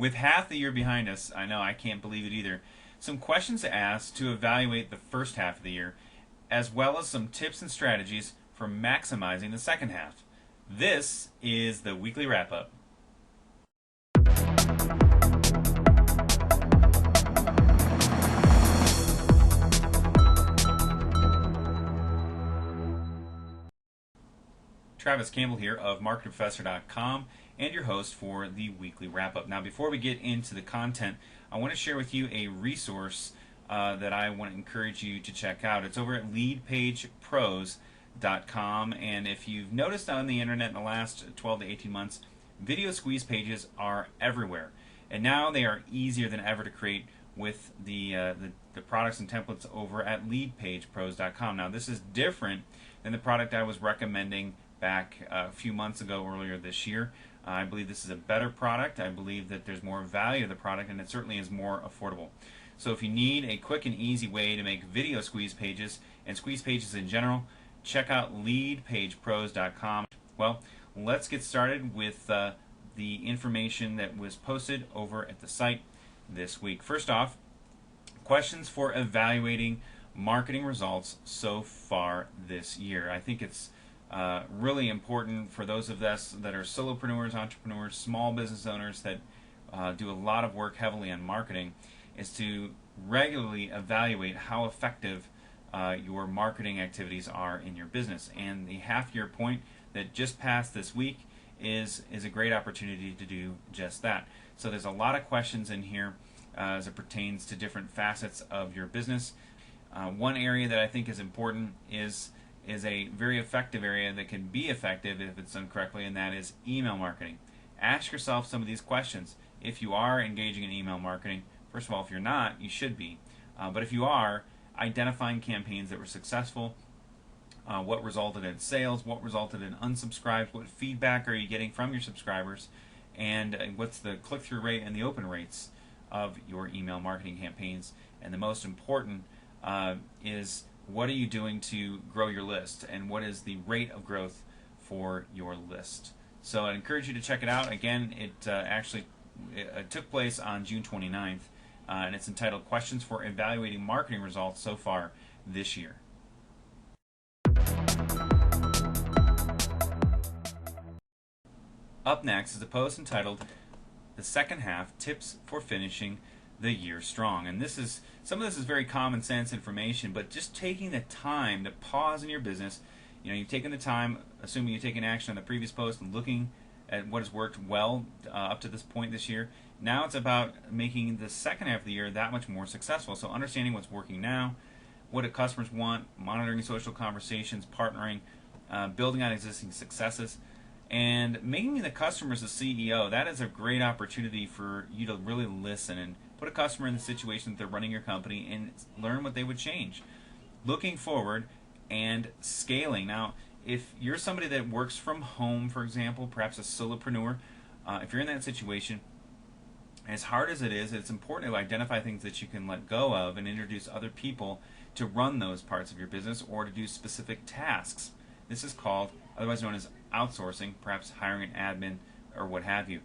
With half the year behind us, I know I can't believe it either. Some questions to ask to evaluate the first half of the year, as well as some tips and strategies for maximizing the second half. This is the weekly wrap up. Travis Campbell here of MarketingProfessor.com and your host for the weekly wrap up. Now, before we get into the content, I want to share with you a resource that I want to encourage you to check out. It's over at leadpagepros.com, and if you've noticed on the internet in the last 12 to 18 months, video squeeze pages are everywhere, and now they are easier than ever to create with the products and templates over at leadpagepros.com. Now, this is different than the product I was recommending back a few months ago, earlier this year. I believe this is a better product. I believe that there's more value to the product, and it certainly is more affordable. So if you need a quick and easy way to make video squeeze pages and squeeze pages in general, check out leadpagepros.com. Well, let's get started with the information that was posted over at the site this week. First off, questions for evaluating marketing results so far this year. I think it's really important for those of us that are solopreneurs, entrepreneurs, small business owners that do a lot of work heavily on marketing, is to regularly evaluate how effective your marketing activities are in your business. And the half-year point that just passed this week is a great opportunity to do just that. So there's a lot of questions in here as it pertains to different facets of your business. One area that I think is important is a very effective area that can be effective if it's done correctly, and that is email marketing. Ask yourself some of these questions. If you are engaging in email marketing, first of all, if you're not, you should be. But if you are, identifying campaigns that were successful, what resulted in sales, what resulted in unsubscribes, what feedback are you getting from your subscribers, and what's the click-through rate and the open rates of your email marketing campaigns. And the most important is, what are you doing to grow your list, and what is the rate of growth for your list? So I'd encourage you to check it out. Again, it took place on June 29th, and it's entitled Questions for Evaluating Marketing Results So Far This Year. Up next is a post entitled The Second Half Tips for Finishing the Year Strong. And some of this is very common sense information, but just taking the time to pause in your business. You've taken the time, assuming you've taken action on the previous post, and looking at what has worked well up to this point this year. Now it's about making the second half of the year that much more successful. So understanding what's working now, what do customers want, monitoring social conversations, partnering, building on existing successes, and making the customers the CEO. That is a great opportunity for you to really listen and put a customer in the situation that they're running your company and learn what they would change. Looking forward and scaling. Now, if you're somebody that works from home, for example, perhaps a solopreneur, if you're in that situation, as hard as it is, it's important to identify things that you can let go of and introduce other people to run those parts of your business or to do specific tasks. This is called, otherwise known as outsourcing, perhaps hiring an admin or what have you.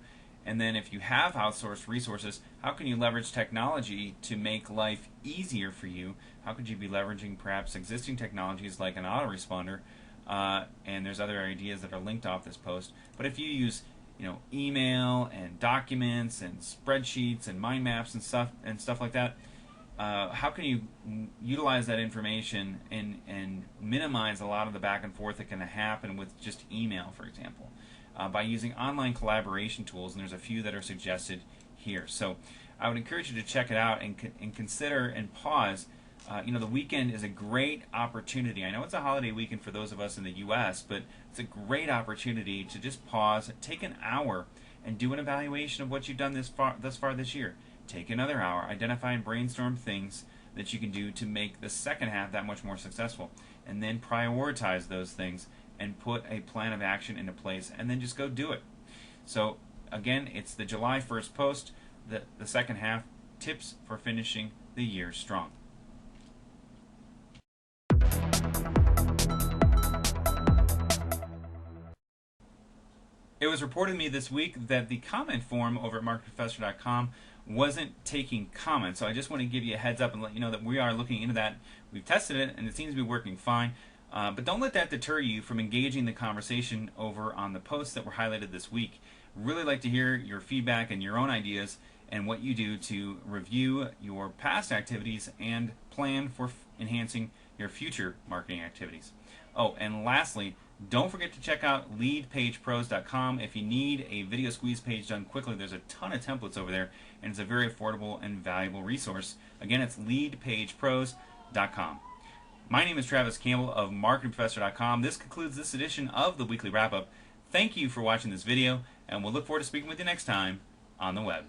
And then if you have outsourced resources, how can you leverage technology to make life easier for you? How could you be leveraging perhaps existing technologies like an autoresponder? And there's other ideas that are linked off this post. But if you use email and documents and spreadsheets and mind maps and stuff like that, how can you utilize that information and minimize a lot of the back and forth that can happen with just email, for example, by using online collaboration tools? And there's a few that are suggested here. So I would encourage you to check it out and consider and pause. The weekend is a great opportunity. I know it's a holiday weekend for those of us in the U.S., but it's a great opportunity to just pause, take an hour, and do an evaluation of what you've done thus far this year. Take another hour, identify and brainstorm things that you can do to make the second half that much more successful, and then prioritize those things and put a plan of action into place, and then just go do it. So again, it's the July 1st post, the second half, tips for finishing the year strong. It was was reported to me this week that the comment form over at marketingprofessor.com wasn't taking comments. So I just want to give you a heads up and let you know that we are looking into that. We've tested it and it seems to be working fine. But don't let that deter you from engaging the conversation over on the posts that were highlighted this week. Really like to hear your feedback and your own ideas and what you do to review your past activities and plan for enhancing your future marketing activities. Oh, and lastly, don't forget to check out leadpagepros.com. If you need a video squeeze page done quickly, there's a ton of templates over there, and it's a very affordable and valuable resource. Again, it's leadpagepros.com. My name is Travis Campbell of marketingprofessor.com. This concludes this edition of the Weekly Wrap-Up. Thank you for watching this video, and we'll look forward to speaking with you next time on the web.